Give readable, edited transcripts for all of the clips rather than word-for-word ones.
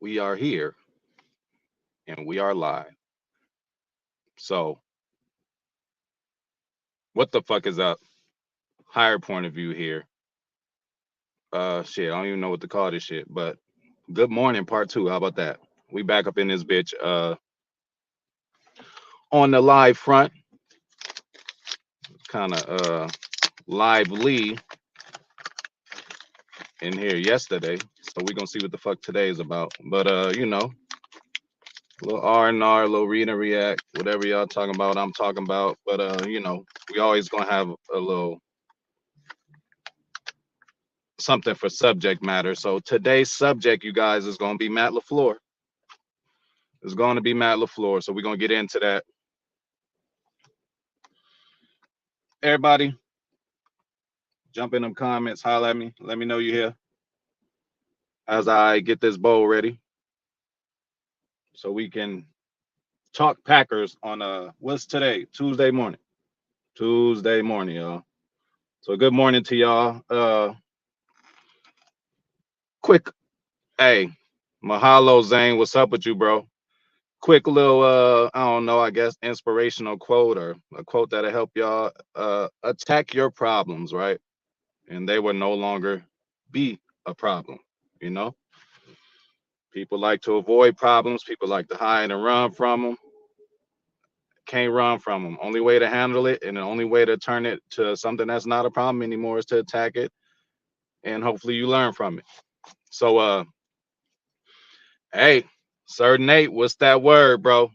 We are here and we are live. So, what the fuck is up? Higher point of view here. Shit, I don't even know what to call this shit, but good morning, part two. How about that? We back up in this bitch. On the live front, kind of lively in here yesterday. So we gonna see what the fuck today is about. But a little R&R, a little read and react, whatever y'all talking about, I'm talking about. But we always gonna have a little something for subject matter. So today's subject, you guys, is gonna be Matt Lafleur. It's gonna be Matt Lafleur. So we're gonna get into that. Everybody, jump in them comments, holler at me, let me know you're here as I get this bowl ready. So we can talk Packers on what's today? Tuesday morning. Tuesday morning, y'all. So good morning to y'all. Quick, hey, mahalo Zane, what's up with you, bro? Quick little I don't know, I guess inspirational quote or a quote that'll help y'all attack your problems, right? And they will no longer be a problem, you know? People like to avoid problems, people like to hide and run from them. Can't run from them. Only way to handle it and the only way to turn it to something that's not a problem anymore is to attack it, and hopefully you learn from it. So hey, Sir Nate, what's that word, bro?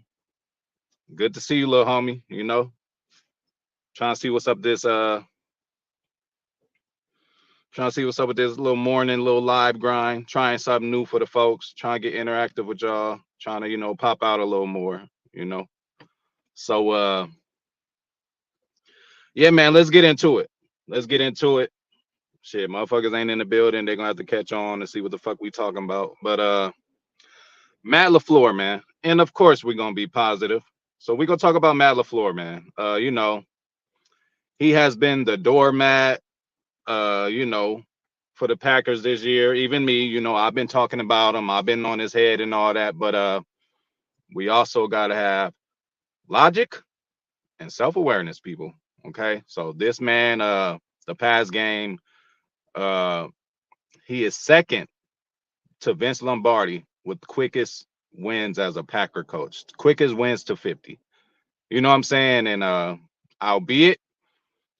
Good to see you, little homie. Trying to see what's up this trying to see what's up with this little morning, little live grind, trying something new for the folks, trying to get interactive with y'all, trying to, pop out a little more, you know. So yeah, man, let's get into it. Let's get into it. Shit, motherfuckers ain't in the building. They're gonna have to catch on and see what the fuck we talking about. But Matt Lafleur, man. And of course we're gonna be positive. So we're gonna talk about Matt Lafleur, man. He has been the doormat, for the Packers this year. Even me, I've been talking about him. I've been on his head and all that. But we also gotta have logic and self-awareness, people. Okay. So this man, the past game, he is second to Vince Lombardi with quickest wins as a Packer coach. Quickest wins to 50. You know what I'm saying? And albeit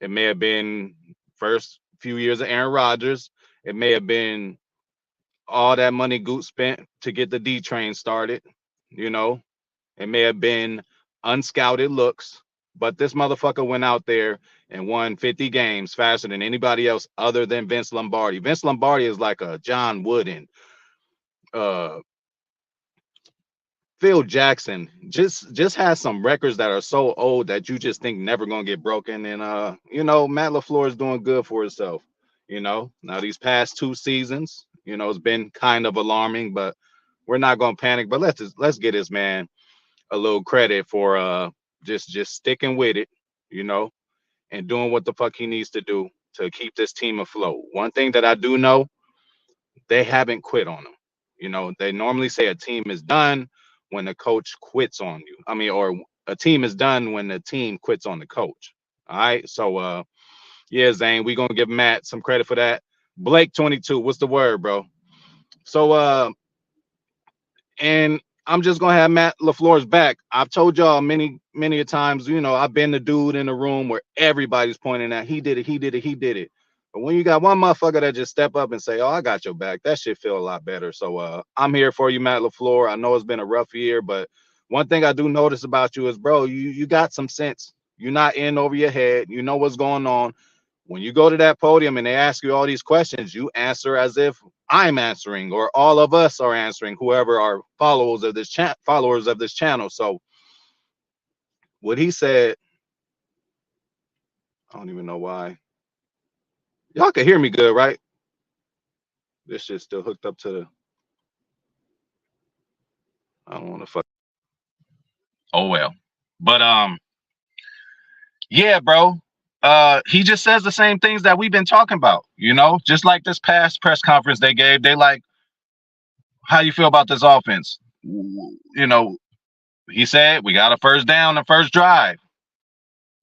it may have been first few years of Aaron Rodgers, it may have been all that money Goot spent to get the D train started, you know. It may have been unscouted looks, but this motherfucker went out there and won 50 games faster than anybody else other than Vince Lombardi. Vince Lombardi is like a John Wooden, uh Phil Jackson. Just has some records that are so old that you just think never gonna get broken. And Matt LaFleur is doing good for himself. Now these past two seasons, it's been kind of alarming, but we're not gonna panic. But let's get this man a little credit for just sticking with it, you know, and doing what the fuck he needs to do to keep this team afloat. One thing that I do know, they haven't quit on him. They normally say a team is done when the coach quits on you. I mean, or a team is done when the team quits on the coach. All right. So yeah, Zane, we gonna give Matt some credit for that. Blake 22, what's the word, bro? So and I'm just gonna have Matt LaFleur's back. I've told y'all many a times, I've been the dude in the room where everybody's pointing at he did it, he did it, he did it. But when you got one motherfucker that just step up and say, "Oh, I got your back," that shit feel a lot better. So I'm here for you, Matt LaFleur. I know it's been a rough year, but one thing I do notice about you is, bro, you got some sense. You're not in over your head. You know what's going on. When you go to that podium and they ask you all these questions, you answer as if I'm answering or all of us are answering, whoever are followers of this channel. So what he said, I don't even know why. Y'all can hear me good, right? This shit's still hooked up to the, I don't want to fuck. Oh well. But yeah, bro. He just says the same things that we've been talking about, just like this past press conference they gave. They like, how you feel about this offense? You know, he said we got a first down the first drive.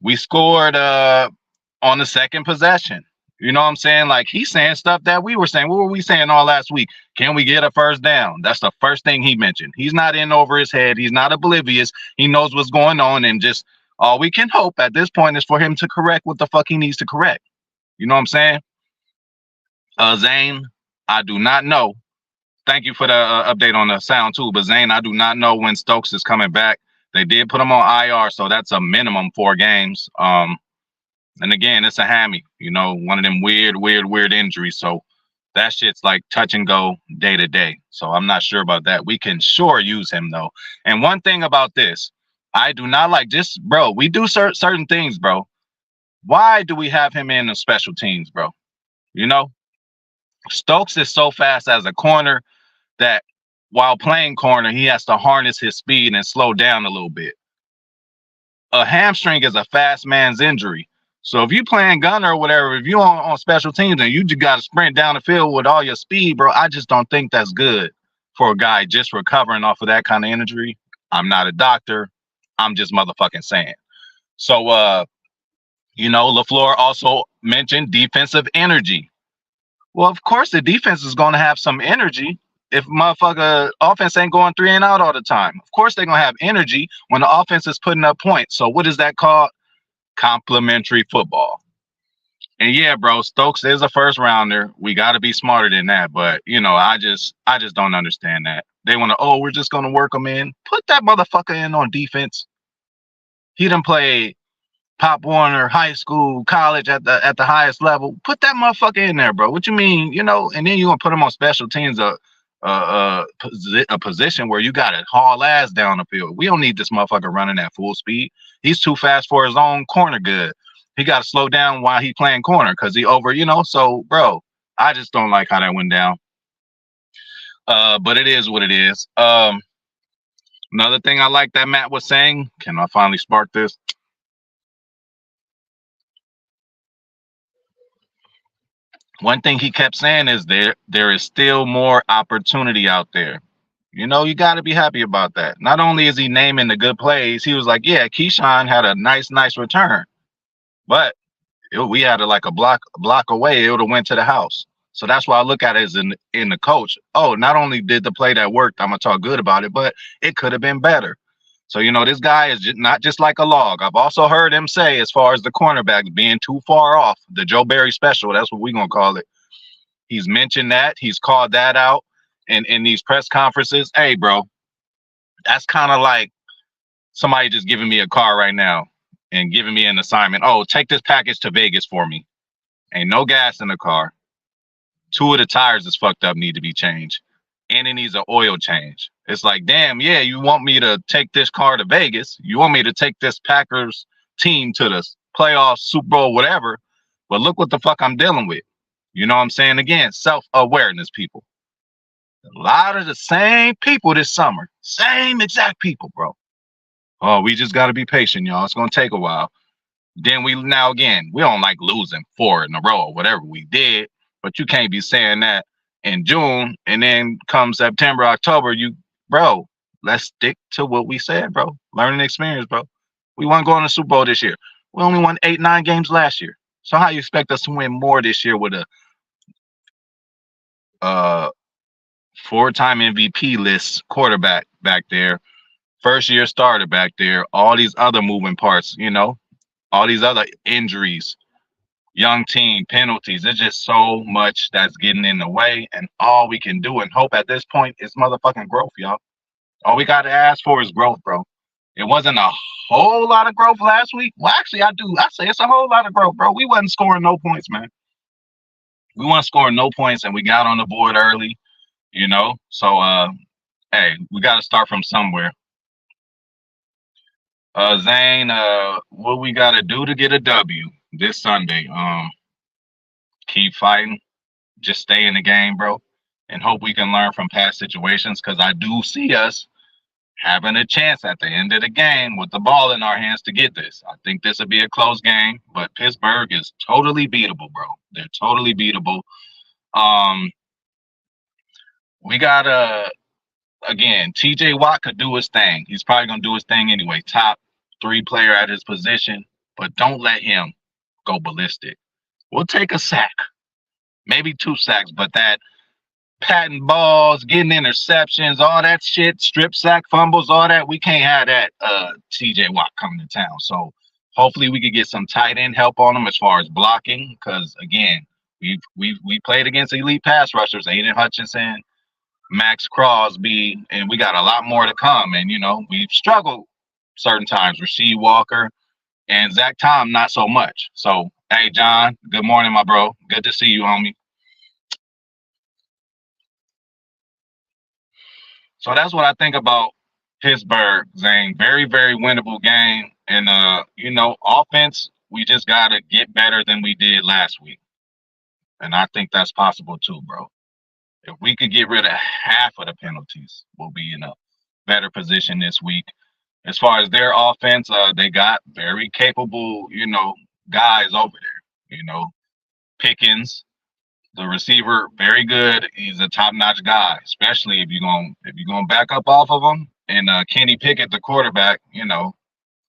We scored on the second possession. You know what I'm saying? Like he's saying stuff that we were saying. What were we saying all last week? Can we get a first down? That's the first thing he mentioned. He's not in over his head. He's not oblivious. He knows what's going on, and just all we can hope at this point is for him to correct what the fuck he needs to correct. You know what I'm saying? Zane, I do not know. Thank you for the update on the sound too. But Zane, I do not know when Stokes is coming back. They did put him on IR, so that's a minimum 4 games. And again, it's a hammy, you know, one of them weird injuries. So that shit's like touch and go day to day. So I'm not sure about that. We can sure use him though. And one thing about this, I do not like just, bro, we do certain things, bro. Why do we have him in the special teams, bro? You know, Stokes is so fast as a corner that while playing corner, he has to harness his speed and slow down a little bit. A hamstring is a fast man's injury. So if you playing gunner or whatever, if you on special teams and you just got to sprint down the field with all your speed, bro, I just don't think that's good for a guy just recovering off of that kind of injury. I'm not a doctor. I'm just motherfucking saying. So, you know, Lafleur also mentioned defensive energy. Well, of course, the defense is going to have some energy if motherfucker offense ain't going 3 and out all the time. Of course, they're going to have energy when the offense is putting up points. So what is that called? Complementary football. And yeah, bro, Stokes is a first rounder. We got to be smarter than that. But, you know, I just don't understand that. They want to, we're just going to work him in. Put that motherfucker in on defense. He done played Pop Warner, high school, college at the highest level. Put that motherfucker in there, bro. What you mean? You know, and then you gonna put him on special teams, a position where you gotta haul ass down the field. We don't need this motherfucker running at full speed. He's too fast for his own corner good. He got to slow down while he playing corner because he over, you know. So, bro, I just don't like how that went down. But it is what it is. Another thing I like that Matt was saying. Can I finally spark this? One thing he kept saying is there is still more opportunity out there. You know, you got to be happy about that. Not only is he naming the good plays, he was like, yeah, Keyshawn had a nice return, but we had it like a block away. It would have went to the house. So that's why I look at it as in the coach. Oh, not only did the play that worked, I'm gonna talk good about it, but it could have been better. So, you know, this guy is not just like a log. I've also heard him say, as far as the cornerbacks being too far off, the Joe Barry special, that's what we're going to call it. He's mentioned that. He's called that out in these press conferences. Hey, bro, that's kind of like somebody just giving me a car right now and giving me an assignment. Oh, take this package to Vegas for me. Ain't no gas in the car. 2 of the tires is fucked up, need to be changed. And it needs an oil change. It's like, damn, yeah, you want me to take this car to Vegas. You want me to take this Packers team to the playoffs, Super Bowl, whatever. But look what the fuck I'm dealing with. You know what I'm saying? Again, self-awareness, people. A lot of the same people this summer. Same exact people, bro. Oh, we just got to be patient, y'all. It's going to take a while. Then we don't like losing 4 in a row or whatever we did. But you can't be saying that in June, and then come September, October, bro, let's stick to what we said, bro. Learning experience, bro. We want to go on the Super Bowl this year. We only won 8, 9 games last year. So how you expect us to win more this year with a 4-time MVP list quarterback back there, first year starter back there, all these other moving parts, you know, all these other injuries, young team, penalties. There's just so much that's getting in the way, and all we can do and hope at this point is motherfucking growth, y'all. All we got to ask for is growth, bro. It wasn't a whole lot of growth last week. Well, actually, I say it's a whole lot of growth, bro. We wasn't scoring no points, man. We weren't scoring no points, and we got on the board early, you know. So, hey, we got to start from somewhere. Zane, what we got to do to get a W this Sunday? Keep fighting. Just stay in the game, bro, and hope we can learn from past situations, because I do see us having a chance at the end of the game with the ball in our hands to get this. I think this will be a close game, but Pittsburgh is totally beatable, bro. They're totally beatable. We got again, TJ Watt could do his thing. He's probably gonna do his thing anyway. Top 3 player at his position, but don't let him go ballistic. We'll take a sack, maybe 2 sacks, but that patting balls, getting interceptions, all that shit, strip sack fumbles, all that, we can't have that TJ Watt coming to town. So hopefully we could get some tight end help on him as far as blocking, because again, we played against elite pass rushers, Aiden Hutchinson, Max Crosby, and we got a lot more to come. And we've struggled certain times. Rasheed Walker and Zach Tom, not so much. So hey, John, good morning, my bro. Good to see you, homie. So that's what I think about Pittsburgh, Zane. Very, very winnable game. And offense, we just gotta get better than we did last week. And I think that's possible too, bro. If we could get rid of half of the penalties, we'll be in a better position this week. As far as their offense, they got very capable, guys over there. Pickens, the receiver, very good. He's a top-notch guy, especially if you're gonna back up off of him. And Kenny Pickett, the quarterback,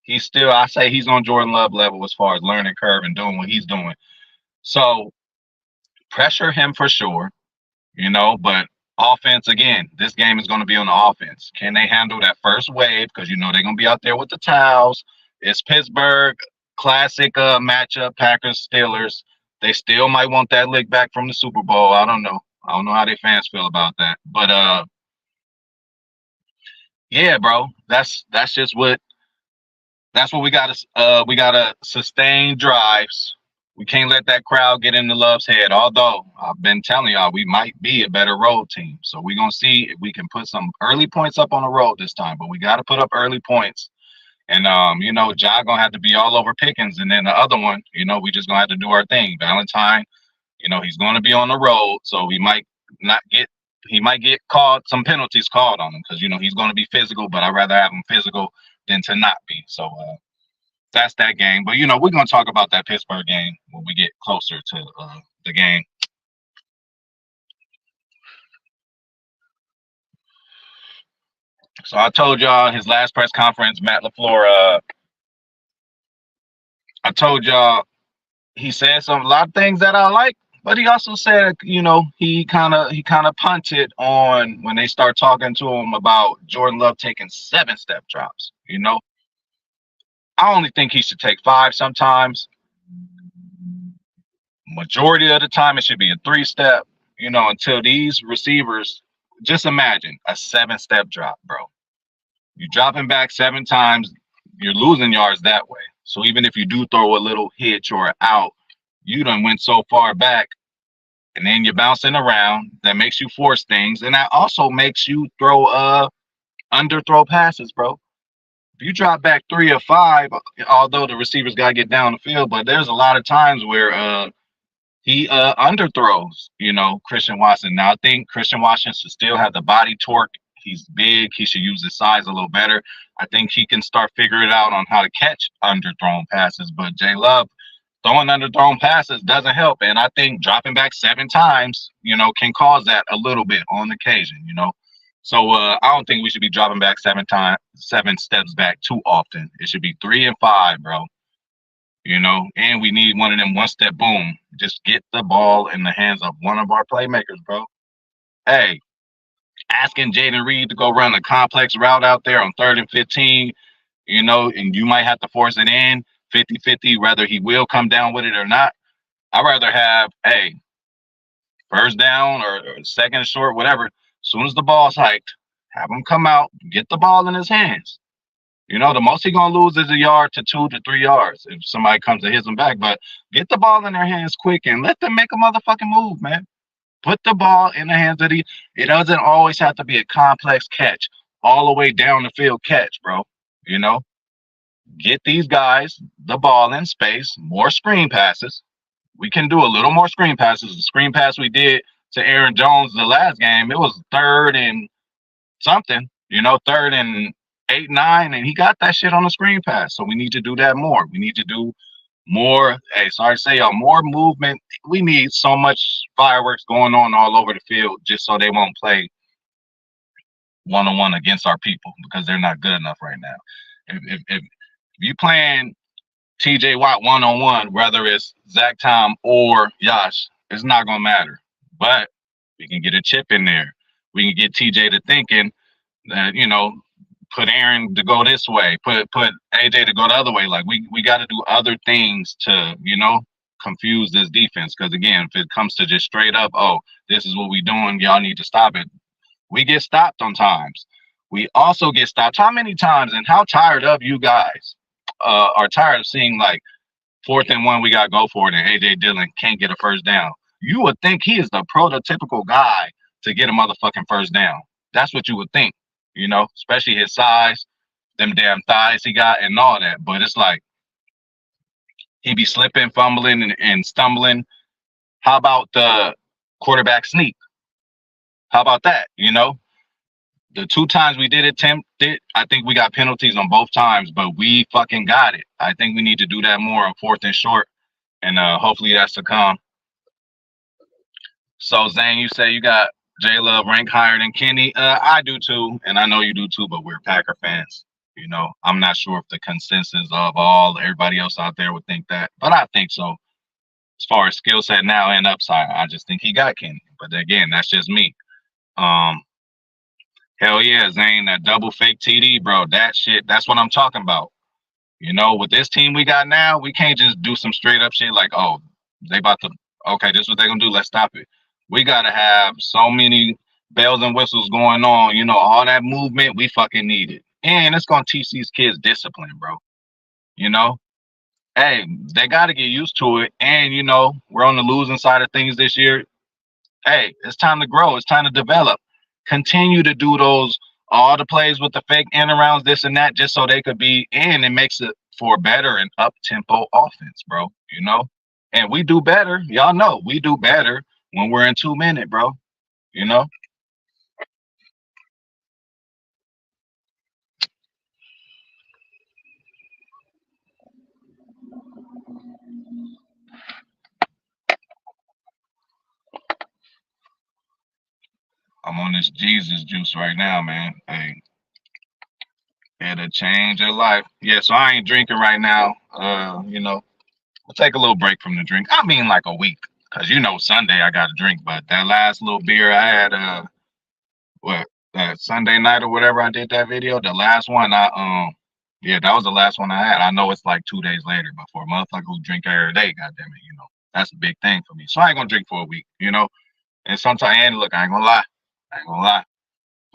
he's still, I say he's on Jordan Love level as far as learning curve and doing what he's doing. So pressure him for sure, but offense, again, this game is going to be on the offense. Can they handle that first wave? Because they're going to be out there with the towels. It's Pittsburgh, classic matchup, Packers, Steelers. They still might want that lick back from the Super Bowl. I don't know. I don't know how their fans feel about that. But yeah, bro, that's just what we gotta sustain drives. We can't let that crowd get into Love's head. Although I've been telling y'all we might be a better road team. So we're gonna see if we can put some early points up on the road this time. But we gotta put up early points. And Ja gonna have to be all over Pickens, and then the other one, we just gonna have to do our thing. Valentine, he's gonna be on the road, so he might get called some penalties called on him because he's gonna be physical, but I'd rather have him physical than to not be. So that's that game. But we're gonna talk about that Pittsburgh game when we get closer to the game. So I told y'all his last press conference, Matt Lafleur. I told y'all he said a lot of things that I like, but he also said, he kind of punted on when they start talking to him about Jordan Love taking 7-step drops. I only think he should take 5 sometimes. Majority of the time, it should be a 3-step, until these receivers, just imagine a 7-step drop, bro. You're dropping back 7 times, you're losing yards that way. So even if you do throw a little hitch or out, you done went so far back, and then you're bouncing around. That makes you force things, and that also makes you throw underthrow passes, bro. If you drop back 3 or 5, although the receivers got to get down the field, but there's a lot of times where he underthrows, Christian Watson. Now, I think Christian Watson should still have the body torque. He's big. He should use his size a little better. I think he can start figuring it out on how to catch underthrown passes. But J Love, throwing underthrown passes doesn't help. And I think dropping back 7 times, can cause that a little bit on occasion, So I don't think we should be dropping back 7 steps back too often. It should be 3 and 5, bro. And we need one of them 1-step boom. Just get the ball in the hands of one of our playmakers, bro. Hey, asking Jaden Reed to go run a complex route out there on 3rd and 15, and you might have to force it in 50-50, whether he will come down with it or not. I'd rather have, first down or 2nd and short, whatever. As soon as the ball's hiked, have him come out, get the ball in his hands. The most he's going to lose is 1 yard to 2 to 3 yards if somebody comes and hits him back. But get the ball in their hands quick and let them make a motherfucking move, man. Put the ball in the hands of it doesn't always have to be a complex catch, all the way down the field catch, bro. Get these guys the ball in space, more screen passes. We can do a little more screen passes. The screen pass we did to Aaron Jones the last game, it was 3rd and something, 3rd and 8, 9, and he got that shit on the screen pass. So we need to do that more. We need to do more. Hey, sorry to say, y'all, more movement. We need so much fireworks going on all over the field just so they won't play one-on-one against our people because they're not good enough right now. If you playing TJ Watt one-on-one, whether it's Zach Tom or Yash, it's not gonna matter. But we can get a chip in there. We can get TJ to thinking that, put Aaron to go this way, put AJ to go the other way. Like we got to do other things to, confuse this defense. Because again, if it comes to just straight up, oh, this is what we doing, y'all need to stop it. We get stopped on times. We also get stopped. How many times and how tired of you guys are tired of seeing like 4th and 1, we got to go for it, and AJ Dillon can't get a first down? You would think he is the prototypical guy to get a motherfucking first down. That's what you would think, especially his size, them damn thighs he got, and all that. But it's like he be slipping, fumbling, and stumbling. How about the quarterback sneak? How about that? The 2 times we did attempt it, I think we got penalties on both times, but we fucking got it. I think we need to do that more on 4th and short, and hopefully that's to come. So, Zane, you say you got J Love ranked higher than Kenny. I do too, and I know you do too, but we're Packer fans. I'm not sure if the consensus of everybody else out there would think that, but I think so. As far as skill set now and upside, I just think he got Kenny. But again, that's just me. Hell yeah, Zane, that double fake TD, bro. That shit, that's what I'm talking about. With this team we got now, we can't just do some straight up shit like, oh, they about to, okay, this is what they're going to do. Let's stop it. We got to have so many bells and whistles going on. All that movement, we fucking need it. And it's going to teach these kids discipline, bro. Hey, they got to get used to it. And, we're on the losing side of things this year. Hey, it's time to grow. It's time to develop. Continue to do all the plays with the fake end arounds, this and that, just so they could be in. It makes it for better and up-tempo offense, bro, And we do better. Y'all know we do better when we're in 2-minute, bro, I'm on this Jesus juice right now, man. Hey, it'll change your life. Yeah, so I ain't drinking right now. We'll take a little break from the drink. I mean, like a week, because Sunday I got to drink. But that last little beer I had, Sunday night or whatever I did that video, the last one yeah, that was the last one I had. I know it's like 2 days later, but for a motherfucker who drink every day, goddamn it, that's a big thing for me. So I ain't gonna drink for a week, And sometimes, and look, I ain't gonna lie.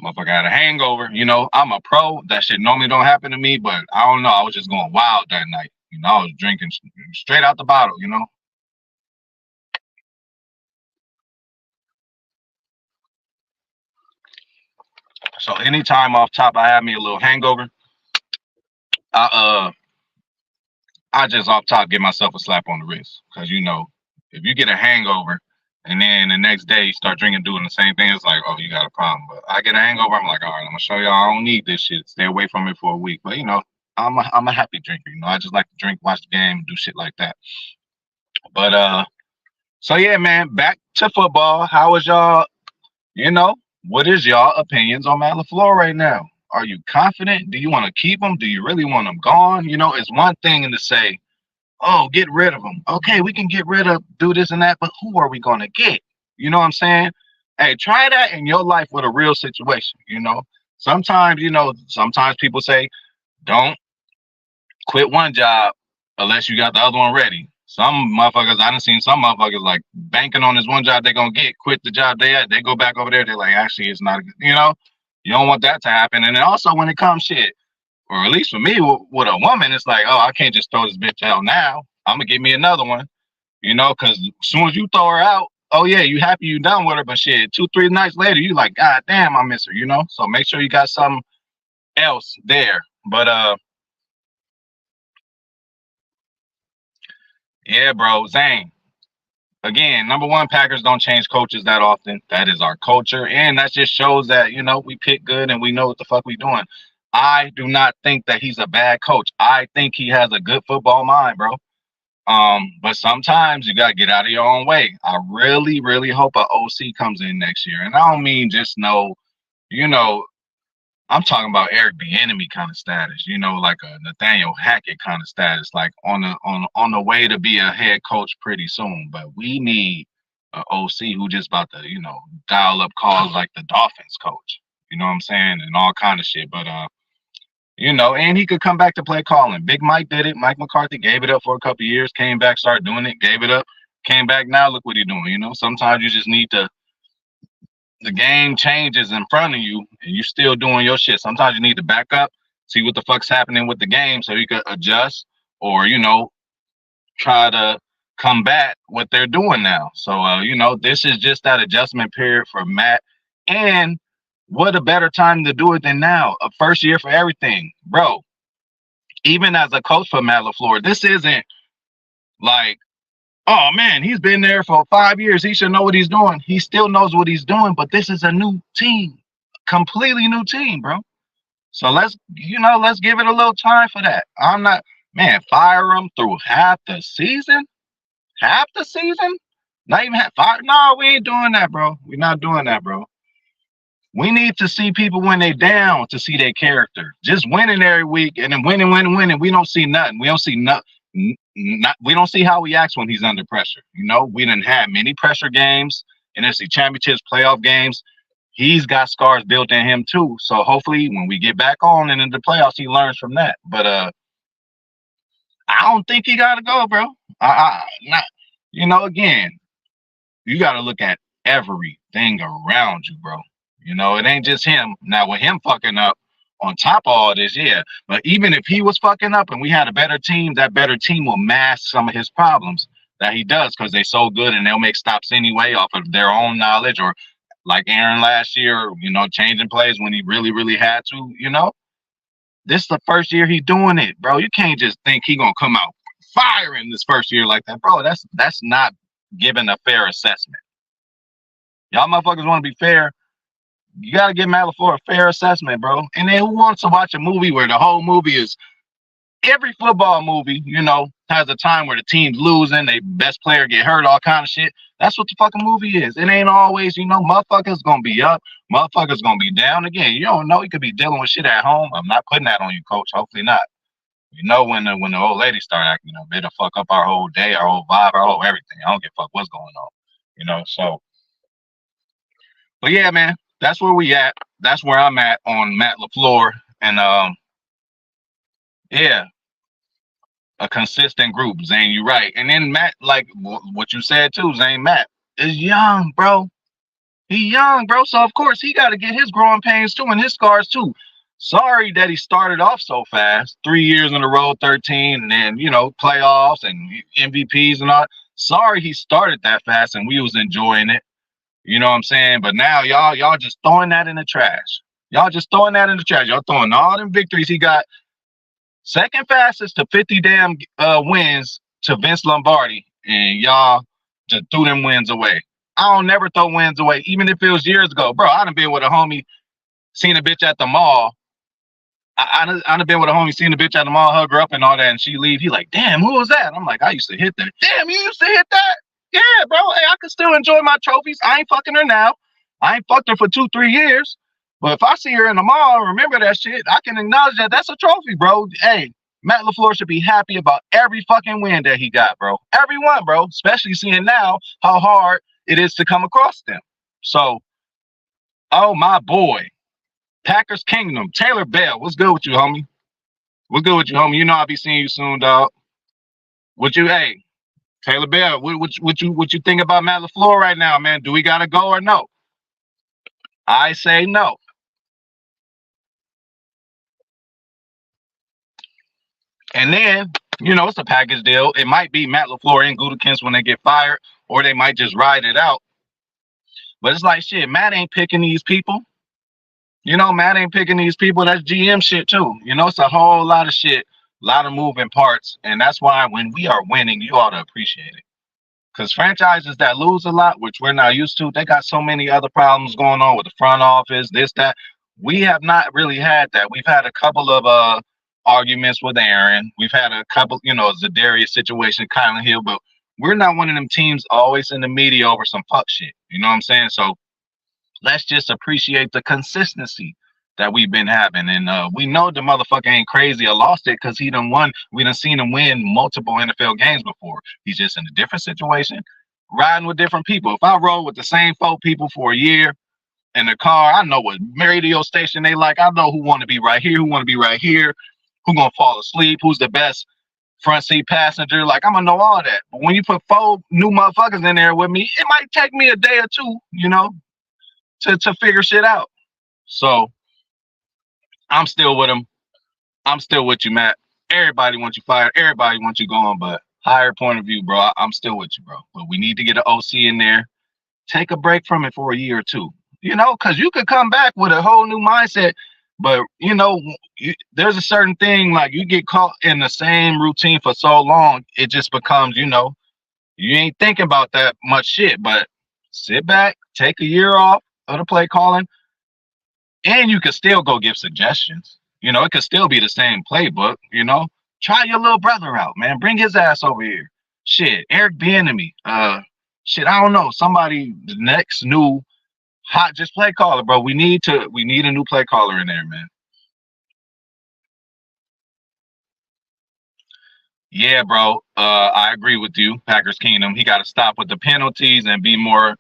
Motherfucker had a hangover. I'm a pro. That shit normally don't happen to me, but I don't know. I was just going wild that night. I was drinking straight out the bottle, So anytime off top I have me a little hangover, I just off top give myself a slap on the wrist. Because if you get a hangover and then the next day you start drinking, doing the same thing, it's like, oh, you got a problem. But I get a hangover, I'm like, all right, I'm gonna show y'all I don't need this shit. Stay away from it for a week. But I'm a happy drinker. I just like to drink, watch the game, do shit like that. But so yeah, man, back to football. How is y'all? What is y'all opinions on Matt Lafleur right now? Are you confident? Do you want to keep him? Do you really want him gone? It's one thing to say, oh, get rid of him. Okay, we can get rid of, do this and that, but who are we going to get? You know what I'm saying? Hey, try that in your life with a real situation, Sometimes, sometimes people say, don't quit one job unless you got the other one ready. Some motherfuckers, I done seen some motherfuckers like banking on this one job they're going to get, quit the job they at, they go back over there, they're like, actually, it's not, you don't want that to happen. And then also when it comes shit, or at least for me, with a woman, it's like, oh, I can't just throw this bitch out now. I'm going to get me another one, because as soon as you throw her out, oh, yeah, you happy you done with her, but shit, 2-3 nights later, you like, God damn, I miss her, So make sure you got something else there. But, yeah, bro, Zane. Again, number one, Packers don't change coaches that often. That is our culture. And that just shows that, we pick good and we know what the fuck we doing. I do not think that he's a bad coach. I think he has a good football mind, bro. But sometimes you gotta get out of your own way. I really, really hope an OC comes in next year. And I don't mean just no, I'm talking about Eric Bieniemy kind of status, like a Nathaniel Hackett kind of status, like on the way to be a head coach pretty soon. But we need a OC who just about to, dial up calls like the Dolphins coach. You know what I'm saying? And all kind of shit. But and he could come back to play calling. Big Mike did it. Mike McCarthy gave it up for a couple of years, came back, started doing it, gave it up, came back. Now look what he's doing. Sometimes you just need to. The game changes in front of you and you still doing your shit. Sometimes you need to back up, see what the fuck's happening with the game so you can adjust or, try to combat what they're doing now. So, this is just that adjustment period for Matt. And what a better time to do it than now? A first year for everything. Bro, even as a coach for Matt Lafleur, this isn't like, oh man, he's been there for 5 years. He should know what he's doing. He still knows what he's doing, but this is a new team, completely new team, bro. So let's give it a little time for that. I'm not, man, fire him through half the season. Not even half. No, we ain't doing that, bro. We're not doing that, bro. We need to see people when they down to see their character. Just winning every week and then winning. We don't see nothing. We don't see nothing. We don't see how he acts when he's under pressure. We didn't have many pressure games, NFC championships, playoff games. He's got scars built in him too. So hopefully when we get back on and in the playoffs, he learns from that. But I don't think he got to go, bro. Again, you got to look at everything around you, bro. It ain't just him. Now with him fucking up on top of all this, yeah. But even if he was fucking up and we had a better team, that better team will mask some of his problems that he does because they're so good and they'll make stops anyway off of their own knowledge or like Aaron last year, changing plays when he really, really had to, This is the first year he's doing it, bro. You can't just think he's going to come out firing this first year like that, bro. That's not giving a fair assessment. Y'all motherfuckers want to be fair. You got to give Matt Lafleur a fair assessment, bro. And then who wants to watch a movie where the whole movie is every football movie, has a time where the team's losing, they best player get hurt, all kind of shit. That's what the fucking movie is. It ain't always, motherfuckers going to be up, motherfuckers going to be down. Again, you don't know. You could be dealing with shit at home. I'm not putting that on you, coach. Hopefully not. When the old lady start acting, it'll fuck up our whole day, our whole vibe, our whole everything. I don't give a fuck what's going on, so. But yeah, man. That's where we at. That's where I'm at on Matt Lafleur. And yeah, a consistent group. Zane, you're right. And then Matt, like what you said too, Zane, Matt is young, bro. He young, bro. So of course he got to get his growing pains too and his scars too. Sorry that he started off so fast. 3 years in a row, 13, and then playoffs and MVPs and all. Sorry he started that fast and we was enjoying it. You know what I'm saying? But now y'all just throwing that in the trash. Y'all throwing all them victories he got. Second fastest to 50 damn wins to Vince Lombardi. And y'all just threw them wins away. I don't never throw wins away, even if it was years ago. Bro, I done been with a homie, seen a bitch at the mall. I done been with a homie, seen a bitch at the mall, hug her up and all that, and she leave. He like, damn, who was that? I'm like, I used to hit that. Damn, you used to hit that? Yeah, bro. Hey, I can still enjoy my trophies. I ain't fucking her now. I ain't fucked her for 2-3 years. But if I see her in the mall and remember that shit, I can acknowledge that that's a trophy, bro. Hey, Matt Lafleur should be happy about every fucking win that he got, bro. Every one, bro. Especially seeing now how hard it is to come across them. So, oh, my boy. Packers Kingdom. Taylor Bell. What's good with you, homie? What's good with you, homie? I'll be seeing you soon, dog. Hey. Taylor Bell, what you think about Matt Lafleur right now, man? Do we gotta go or no? I say no. And then, it's a package deal. It might be Matt Lafleur and Gutekunst when they get fired, or they might just ride it out. But it's like shit, Matt ain't picking these people. Matt ain't picking these people. That's GM shit too. It's a whole lot of shit. A lot of moving parts, and that's why when we are winning, you ought to appreciate it. Because franchises that lose a lot, which we're not used to, they got so many other problems going on with the front office, this, that. We have not really had that. We've had a couple of arguments with Aaron. We've had a couple, Zadarius situation, Kylan Hill, but we're not one of them teams always in the media over some fuck shit. You know what I'm saying? So let's just appreciate the consistency that we've been having. And we know the motherfucker ain't crazy or lost it because he done won. We done seen him win multiple NFL games before. He's just in a different situation, riding with different people. If I roll with the same 4 people for a year in the car, I know what radio station they like. I know who want to be right here, who want to be right here, who gonna fall asleep, who's the best front seat passenger. Like, I'm gonna know all that. But when you put 4 new motherfuckers in there with me, it might take me a day or two, to figure shit out. So I'm still with him. I'm still with you, Matt. Everybody wants you fired. Everybody wants you gone. But higher point of view, bro, I'm still with you, bro. But we need to get an OC in there. Take a break from it for a year or two. Because you could come back with a whole new mindset. But, there's a certain thing, like you get caught in the same routine for so long, it just becomes, you ain't thinking about that much shit. But sit back, take a year off of the play calling, and you can still go give suggestions. It could still be the same playbook, Try your little brother out, man. Bring his ass over here. Shit, Eric Bieniemy. Shit, I don't know. Somebody, the next new hot just play caller, bro. We need a new play caller in there, man. Yeah, bro. I agree with you, Packers Kingdom. He got to stop with the penalties and be more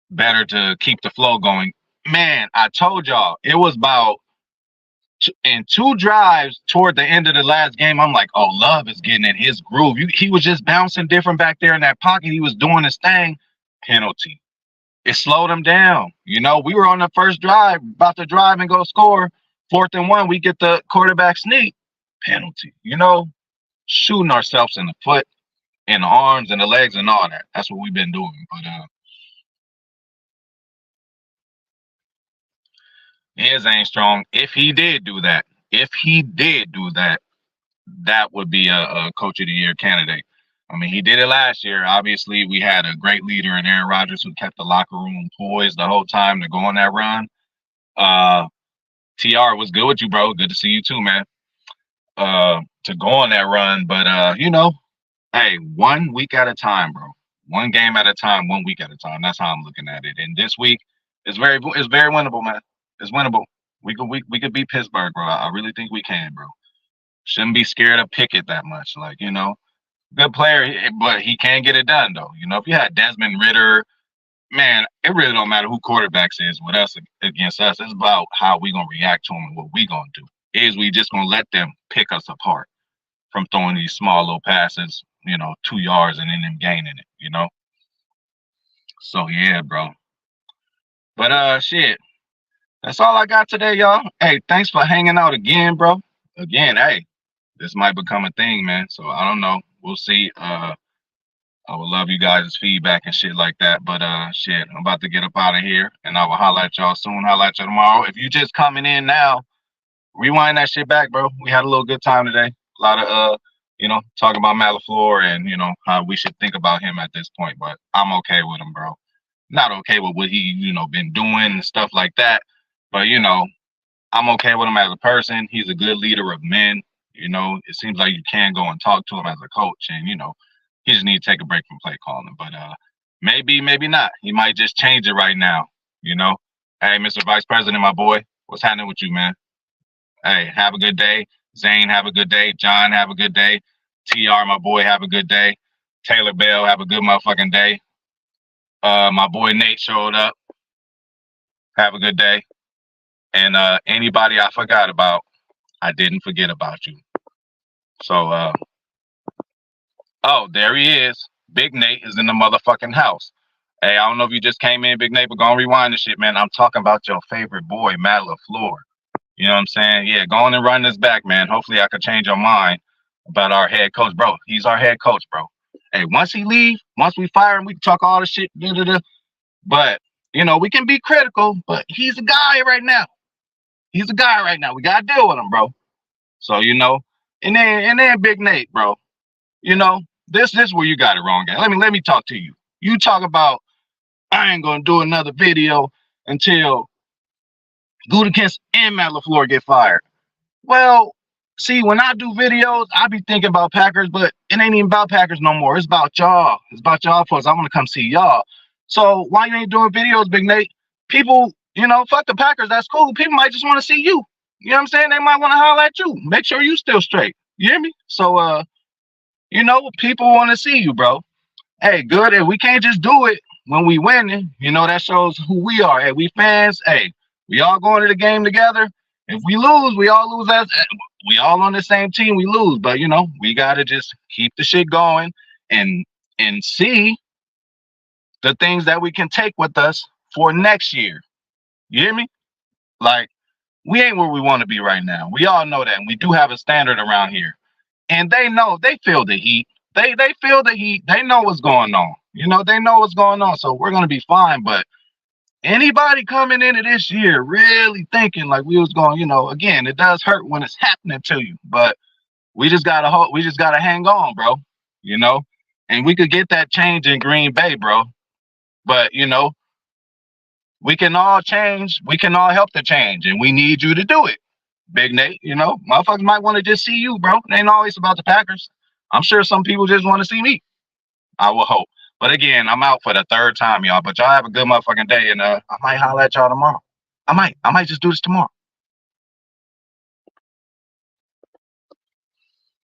better to keep the flow going. Man, I told y'all it was about in 2 drives toward the end of the last game. I'm like, oh, Love is getting in his groove. He was just bouncing different back there in that pocket. He was doing his thing. Penalty. It slowed him down. We were on the first drive, about to drive and go score. 4th and 1, we get the quarterback sneak. Penalty. Shooting ourselves in the foot, in the arms, and the legs, and all that. That's what we've been doing. But is ain't strong. If he did do that, that would be a coach of the year candidate. I mean, he did it last year. Obviously, we had a great leader in Aaron Rodgers who kept the locker room poised the whole time to go on that run. TR was good with you, bro. Good to see you too, man. To go on that run, but hey, 1 week at a time, bro. 1 game at a time, 1 week at a time. That's how I'm looking at it. And this week it's very winnable, man. It's winnable. We could beat Pittsburgh, bro. I really think we can, bro. Shouldn't be scared of Pickett that much. Like, good player, but he can get it done, though. If you had Desmond Ridder, man, it really don't matter who quarterbacks is with us against us. It's about how we gonna react to them and what we gonna do. Is we just gonna let them pick us apart from throwing these small little passes, 2 yards and then them gaining it, So yeah, bro. But shit. That's all I got today, y'all. Hey, thanks for hanging out again, bro. Again, hey, this might become a thing, man. So I don't know. We'll see. I would love you guys' feedback and shit like that. But shit, I'm about to get up out of here, and I will holler at y'all soon. Holler at y'all tomorrow. If you just coming in now, rewind that shit back, bro. We had a little good time today. A lot of talking about Matt Lafleur and how we should think about him at this point. But I'm okay with him, bro. Not okay with what he been doing and stuff like that. But I'm okay with him as a person. He's a good leader of men. It seems like you can go and talk to him as a coach, and he just need to take a break from play calling. But maybe not. He might just change it right now. Hey, Mr. Vice President, my boy, what's happening with you, man? Hey, have a good day. Zane, have a good day. John, have a good day. TR, my boy, have a good day. Taylor Bell, have a good motherfucking day. My boy Nate showed up. Have a good day. And anybody I forgot about, I didn't forget about you. So, oh, there he is. Big Nate is in the motherfucking house. Hey, I don't know if you just came in, Big Nate, but go and rewind the shit, man. I'm talking about your favorite boy, Matt Lafleur. You know what I'm saying? Yeah, go on and run this back, man. Hopefully I can change your mind about our head coach. Bro, he's our head coach, bro. Hey, once he leaves, once we fire him, we can talk all the shit. But, we can be critical, but he's a guy right now. He's a guy right now. We got to deal with him, bro. So, and then Big Nate, bro. This is where you got it wrong at. Let me talk to you. You talk about, I ain't going to do another video until Gutekunst and Matt Lafleur get fired. Well, see, when I do videos, I be thinking about Packers, but it ain't even about Packers no more. It's about y'all. It's about y'all folks. I want to come see y'all. So why you ain't doing videos, Big Nate? People You know, fuck the Packers. That's cool. People might just want to see you. You know what I'm saying? They might want to holler at you. Make sure you still straight. You hear me? So, you know, people want to see you, bro. Hey, good. And we can't just do it when we winning. You know, that shows who we are. Hey, we fans. Hey, we all going to the game together. If we lose, we all lose. As we all on the same team. We lose, but you know, we gotta just keep the shit going and see the things that we can take with us for next year. You hear me? Like we ain't where we want to be right now. We all know that, and we do have a standard around here. And they know, they feel the heat. They feel the heat. They know what's going on. You know, they know what's going on. So we're gonna be fine. But anybody coming into this year really thinking like we was going, you know, again, it does hurt when it's happening to you. But we just gotta hope. We just gotta hang on, bro. You know, and we could get that change in Green Bay, bro. But you know, we can all change. We can all help the change, and we need you to do it. Big Nate, you know, motherfuckers might want to just see you, bro. It ain't always about the Packers. I'm sure some people just want to see me. I will hope. But again, I'm out for the third time, y'all. But y'all have a good motherfucking day, and I might holler at y'all tomorrow. I might just do this tomorrow.